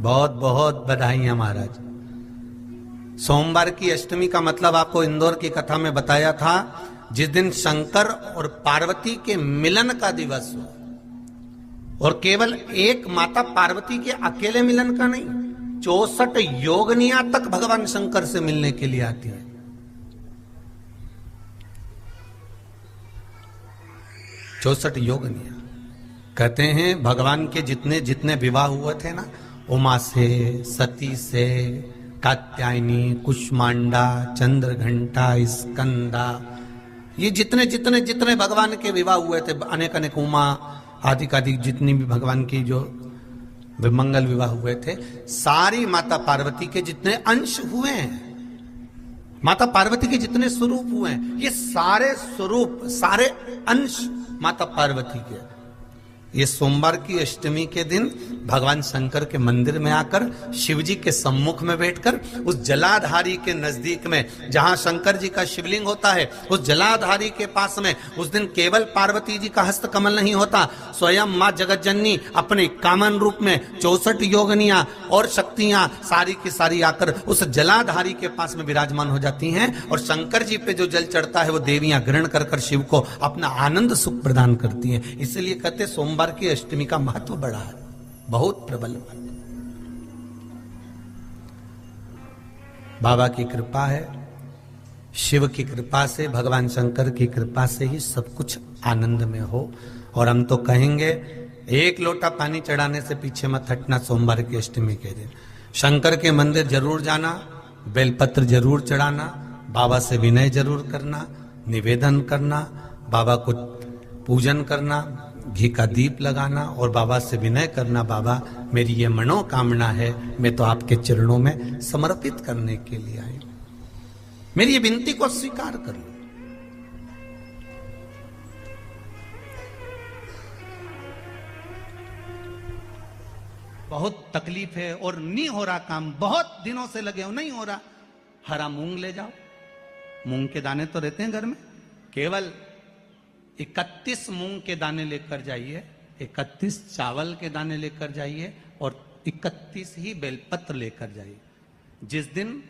बहुत बहुत बधाइयां महाराज। सोमवार की अष्टमी का मतलब आपको इंदौर की कथा में बताया था, जिस दिन शंकर और पार्वती के मिलन का दिवस हो, और केवल एक माता पार्वती के अकेले मिलन का नहीं, 64 योगनिया तक भगवान शंकर से मिलने के लिए आती है। चौसठ योगनिया कहते हैं भगवान के जितने जितने विवाह हुए थे ना, उमा से, सती से, कात्यायनी, कुष्मांडा, चंद्रघंटा, स्कंदा, ये जितने जितने जितने भगवान के विवाह हुए थे, अनेक अनेक उमा आदि आदि जितनी भी भगवान की जो मंगल विवाह हुए थे, सारी माता पार्वती के जितने अंश हुए हैं, माता पार्वती के जितने स्वरूप हुए हैं, ये सारे स्वरूप, सारे अंश माता पार्वती के। ये सोमवार की अष्टमी के दिन भगवान शंकर के मंदिर में आकर शिव जी के सम्मुख में बैठकर उस जलाधारी के नजदीक में, जहां शंकर जी का शिवलिंग होता है, उस जलाधारी के पास में उस दिन केवल पार्वती जी का हस्त कमल नहीं होता, स्वयं मां जगत जननी अपने कामन रूप में 64 योगनियां और शक्तियां सारी की सारी आकर उस जलाधारी के पास में विराजमान हो जाती हैं, और शंकर जी पे जो जल चढ़ता है वो देवियां ग्रहण कर कर शिव को अपना आनंद सुख प्रदान करती हैं। इसलिए कहते सोमवार की अष्टमी का महत्व बड़ा है, बहुत प्रबल। बाबा की कृपा है, शिव की कृपा से, भगवान शंकर की कृपा से ही सब कुछ आनंद में हो। और हम तो कहेंगे एक लोटा पानी चढ़ाने से पीछे मत हटना। सोमवार की अष्टमी के दिन शंकर के मंदिर जरूर जाना, बेलपत्र जरूर चढ़ाना, बाबा से विनय जरूर करना, निवेदन करना, बाबा को पूजन करना, घी का दीप लगाना और बाबा से विनय करना, बाबा मेरी ये मनोकामना है, मैं तो आपके चरणों में समर्पित करने के लिए आई, मेरी ये विनती को स्वीकार कर लो। बहुत तकलीफ है और नहीं हो रहा काम, बहुत दिनों से लगे हो, नहीं हो रहा, हरा मूंग ले जाओ। मूंग के दाने तो रहते हैं घर में, केवल 31 मूंग के दाने लेकर जाइए, 31 चावल के दाने लेकर जाइए और 31 ही बेलपत्र लेकर जाइए। जिस दिन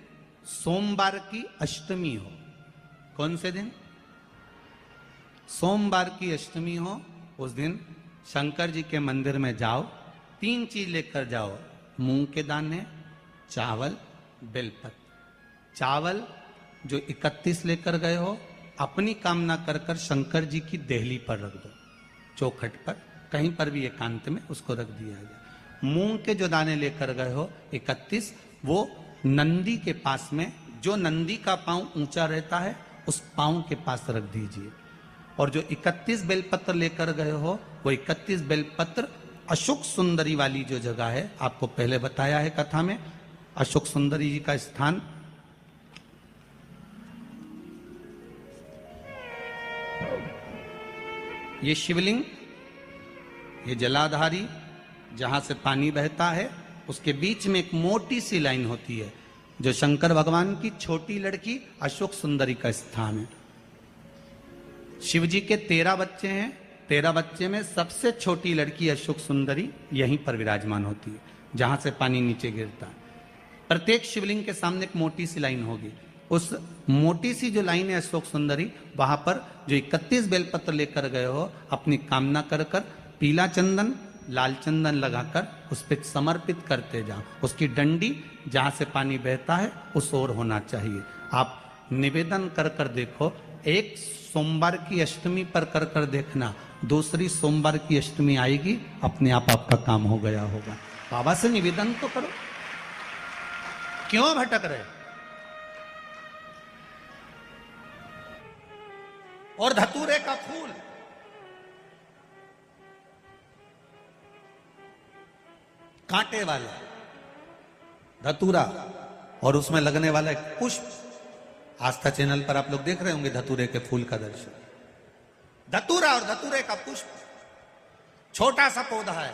सोमवार की अष्टमी हो, कौन से दिन? सोमवार की अष्टमी हो, उस दिन शंकर जी के मंदिर में जाओ, 3 चीज लेकर जाओ, मूंग के दाने, चावल, बेलपत्र। चावल जो 31 लेकर गए हो, अपनी कामना कर कर शंकर जी की देहली पर रख दो, चौखट पर, कहीं पर भी एकांत में उसको रख दिया जाए। मूंग के जो दाने लेकर गए हो 31, वो नंदी के पास में, जो नंदी का पांव ऊंचा रहता है उस पांव के पास रख दीजिए। और जो 31 बेलपत्र लेकर गए हो, वो 31 बेलपत्र अशोक सुंदरी वाली जो जगह है, आपको पहले बताया है कथा में, अशोक सुंदरी जी का स्थान ये शिवलिंग, ये जलाधारी जहां से पानी बहता है, उसके बीच में एक मोटी सी लाइन होती है, जो शंकर भगवान की छोटी लड़की अशोक सुंदरी का स्थान है। शिव जी के 13 बच्चे हैं, 13 बच्चे में सबसे छोटी लड़की अशोक सुंदरी यहीं पर विराजमान होती है, जहां से पानी नीचे गिरता है। प्रत्येक शिवलिंग के सामने एक मोटी सी लाइन होगी, उस मोटी सी जो लाइन है अशोक सुंदरी, वहां पर जो 31 बेलपत्र लेकर गए हो, अपनी कामना कर कर पीला चंदन, लाल चंदन लगाकर उस पर समर्पित करते जाओ। उसकी डंडी जहां से पानी बहता है उस ओर होना चाहिए। आप निवेदन कर कर देखो, एक सोमवार की अष्टमी पर कर कर देखना, दूसरी सोमवार की अष्टमी आएगी, अपने आप आपका काम हो गया होगा। बाबा से निवेदन तो करो, क्यों भटक रहे? और धतूरे का फूल, कांटे वाला धतूरा, और उसमें लगने वाला एक पुष्प, आस्था चैनल पर आप लोग देख रहे होंगे धतूरे के फूल का दर्शन। धतूरा और धतूरे का पुष्प, छोटा सा पौधा है,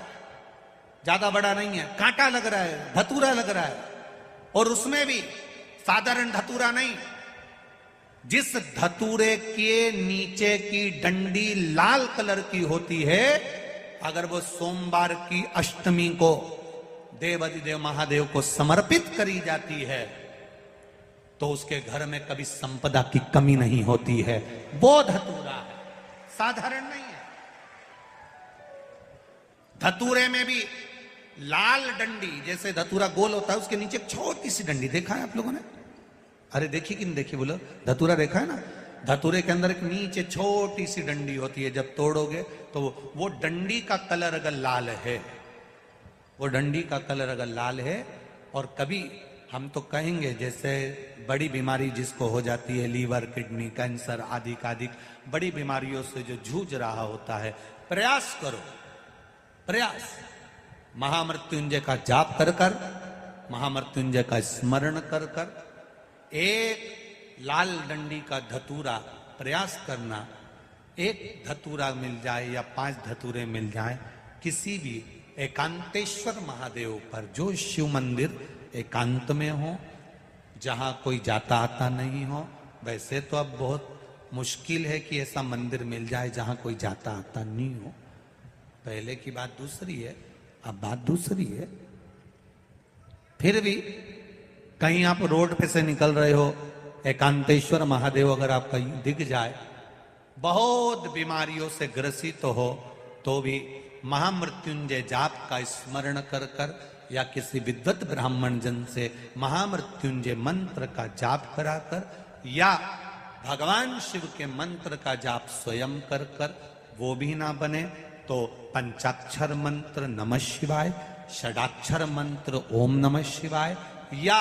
ज्यादा बड़ा नहीं है, कांटा लग रहा है, धतूरा लग रहा है, और उसमें भी साधारण धतूरा नहीं, जिस धतूरे के नीचे की डंडी लाल कलर की होती है, अगर वो सोमवार की अष्टमी को देवाधिदेव महादेव को समर्पित करी जाती है तो उसके घर में कभी संपदा की कमी नहीं होती है। वो धतूरा है, साधारण नहीं है। धतूरे में भी लाल डंडी, जैसे धतूरा गोल होता है उसके नीचे एक छोटी सी डंडी, देखा है आप लोगों ने? अरे देखी कि नहीं देखी बोलो? धतूरा देखा है ना? धतूरे के अंदर एक नीचे छोटी सी डंडी होती है, जब तोड़ोगे तो वो डंडी का कलर अगर लाल है, वो डंडी का कलर अगर लाल है, और कभी हम तो कहेंगे जैसे बड़ी बीमारी जिसको हो जाती है, लीवर, किडनी, कैंसर आदि आदि बड़ी बीमारियों से जो जूझ रहा होता है, प्रयास करो, प्रयास महामृत्युंजय का जाप कर कर, महामृत्युंजय का स्मरण कर कर, एक लाल डंडी का धतूरा प्रयास करना। एक धतूरा मिल जाए या 5 धतूरे मिल जाए किसी भी एकांतेश्वर महादेव पर, जो शिव मंदिर एकांत में हो, जहां कोई जाता आता नहीं हो। वैसे तो अब बहुत मुश्किल है कि ऐसा मंदिर मिल जाए जहां कोई जाता आता नहीं हो। पहले की बात दूसरी है, अब बात दूसरी है। फिर भी कहीं आप रोड पे से निकल रहे हो, एकांतेश्वर महादेव अगर आप कहीं दिख जाए, बहुत बीमारियों से ग्रसित हो, तो भी महामृत्युंजय जाप का स्मरण कर कर या किसी विद्वत ब्राह्मण जन से महामृत्युंजय मंत्र का जाप कराकर, या भगवान शिव के मंत्र का जाप स्वयं कर कर, वो भी ना बने तो पंचाक्षर मंत्र नमः शिवाय, षडाक्षर मंत्र ओम नमः शिवाय, या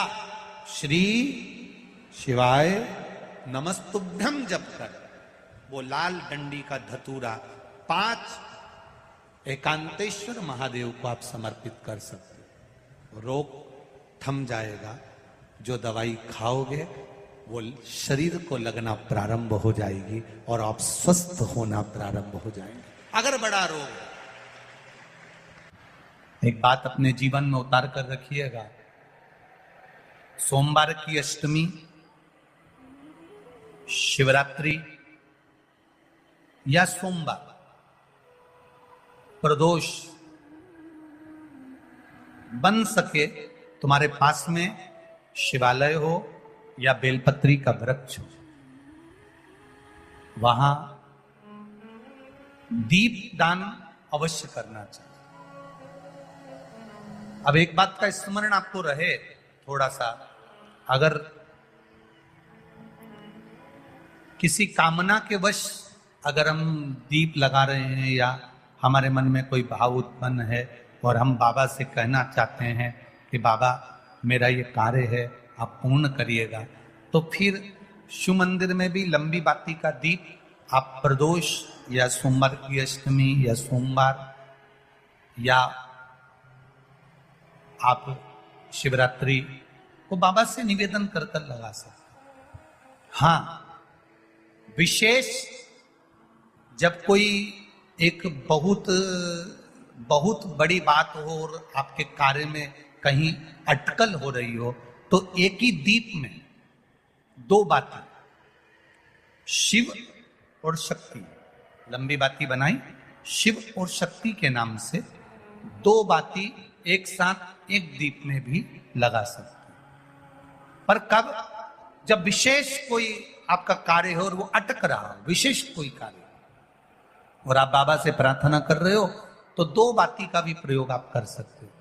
श्री शिवाय नमस्तुभ्यम जप कर वो लाल डंडी का धतूरा 5 एकांतेश्वर महादेव को आप समर्पित कर सकते हो। रोग थम जाएगा, जो दवाई खाओगे वो शरीर को लगना प्रारंभ हो जाएगी और आप स्वस्थ होना प्रारंभ हो जाएंगे। अगर बड़ा रोग, एक बात अपने जीवन में उतार कर रखिएगा, सोमवार की अष्टमी, शिवरात्रि या सोमवार, प्रदोष बन सके तुम्हारे पास में शिवालय हो या बेलपत्री का वृक्ष हो, वहां दीप दान अवश्य करना चाहिए। अब एक बात का स्मरण आपको रहे थोड़ा सा, अगर किसी कामना के वश अगर हम दीप लगा रहे हैं या हमारे मन में कोई भाव उत्पन्न है और हम बाबा से कहना चाहते हैं कि बाबा मेरा ये कार्य है आप पूर्ण करिएगा, तो फिर शिव मंदिर में भी लंबी बाती का दीप आप प्रदोष या सोमवार की अष्टमी या सोमवार या आप शिवरात्रि को बाबा से निवेदन कर कर लगा सकते। हाँ, विशेष जब कोई एक बहुत बहुत बड़ी बात हो और आपके कार्य में कहीं अटकल हो रही हो, तो एक ही दीप में 2 बातें, शिव और शक्ति, लंबी बाती बनाई, शिव और शक्ति के नाम से 2 बाती एक साथ एक दीप में भी लगा सकते। पर कब? जब विशेष कोई आपका कार्य हो और वो अटक रहा हो, विशेष कोई कार्य, और आप बाबा से प्रार्थना कर रहे हो, तो 2 बाती का भी प्रयोग आप कर सकते हो।